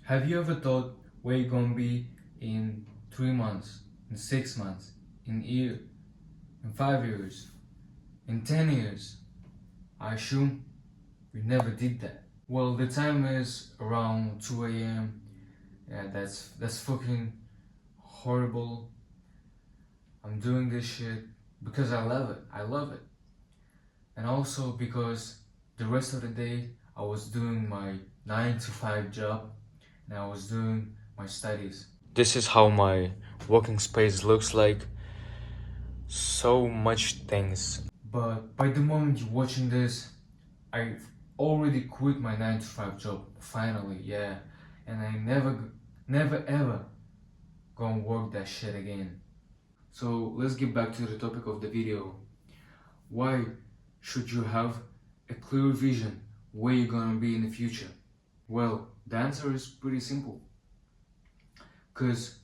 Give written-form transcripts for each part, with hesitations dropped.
Have you ever thought where you're gonna be in 3 months, in 6 months, in a year, in 5 years, in 10 years? I assume we never did that. Well, the time is around 2 a.m. Yeah, that's fucking horrible. I'm doing this shit because I love it. I love it. And also because the rest of the day I was doing my 9 to 5 job and I was doing my studies. This is how my working space looks like. So much things. But by the moment you're watching this, I've already quit my 9 to 5 job. Finally, yeah. And I never ever gonna work that shit again. So let's get back to the topic of the video. Why should you have a clear vision where you're gonna be in the future? Well, the answer is pretty simple. Cause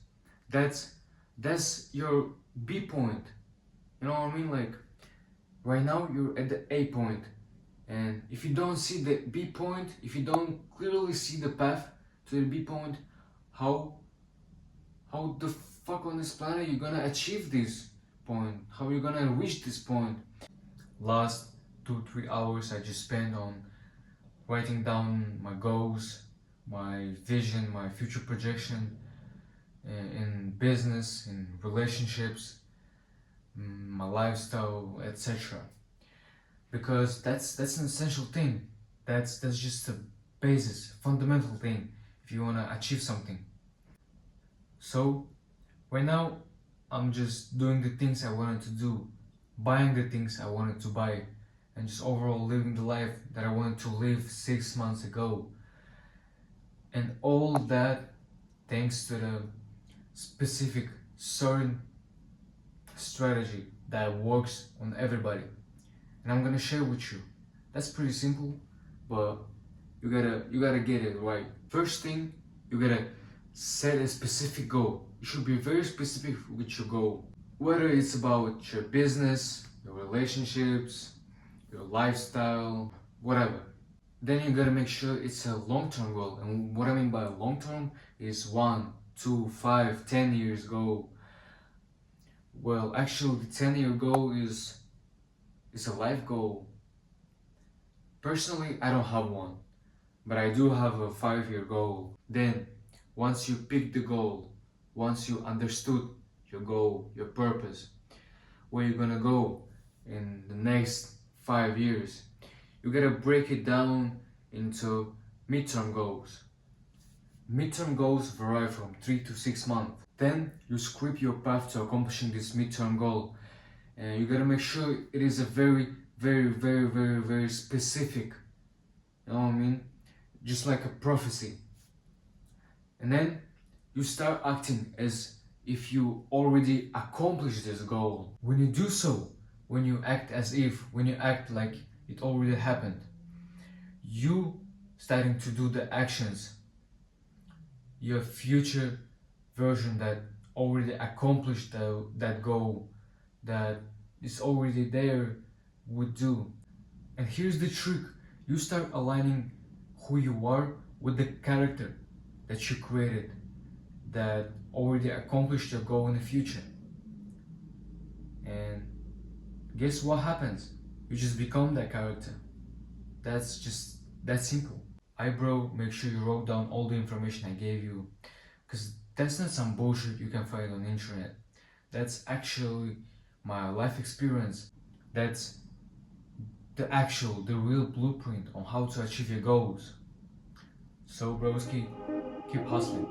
that's your B point. You know what I mean? Like right now you're at the A point, and if you don't see the B point, if you don't clearly see the path to the B point, how the fuck on this planet you gonna achieve this point? How you gonna reach this point? Last 2-3 hours I just spent on writing down my goals, my vision, my future projection in business, in relationships, my lifestyle, etc. Because that's an essential thing. That's just a basis, fundamental thing if you wanna achieve something. So right now I'm just doing the things I wanted to do, buying the things I wanted to buy, and just overall living the life that I wanted to live 6 months ago. And all that thanks to the specific certain strategy that works on everybody. And I'm gonna share with you. That's pretty simple, but you gotta get it right. First thing, you gotta set a specific goal. You should be very specific with your goal. Whether it's about your business, your relationships, your lifestyle, whatever. Then you gotta make sure it's a long-term goal. And what I mean by long-term is 1, 2, 5, 10 years goal. Well, actually the 10-year goal is a life goal. Personally, I don't have one, but I do have a 5-year goal. Then, once you pick the goal, once you understood your goal, your purpose, where you're gonna go in the next 5 years, you gotta break it down into midterm goals. Midterm goals vary from 3 to 6 months. Then you script your path to accomplishing this midterm goal, and you gotta make sure it is a very specific. You know what I mean? Just like a prophecy. And then you start acting as if you already accomplished this goal. When you do so, when you act as if, when you act like it already happened, you starting to do the actions your future version that already accomplished that goal, that is already there, would do. And here's the trick. You start aligning who you are with the character that you created, that already accomplished your goal in the future. And guess what happens? You just become that character. That's just that simple. Bro, make sure you wrote down all the information I gave you, because that's not some bullshit you can find on the internet. That's actually my life experience. That's the real blueprint on how to achieve your goals. So broski, keep hustling.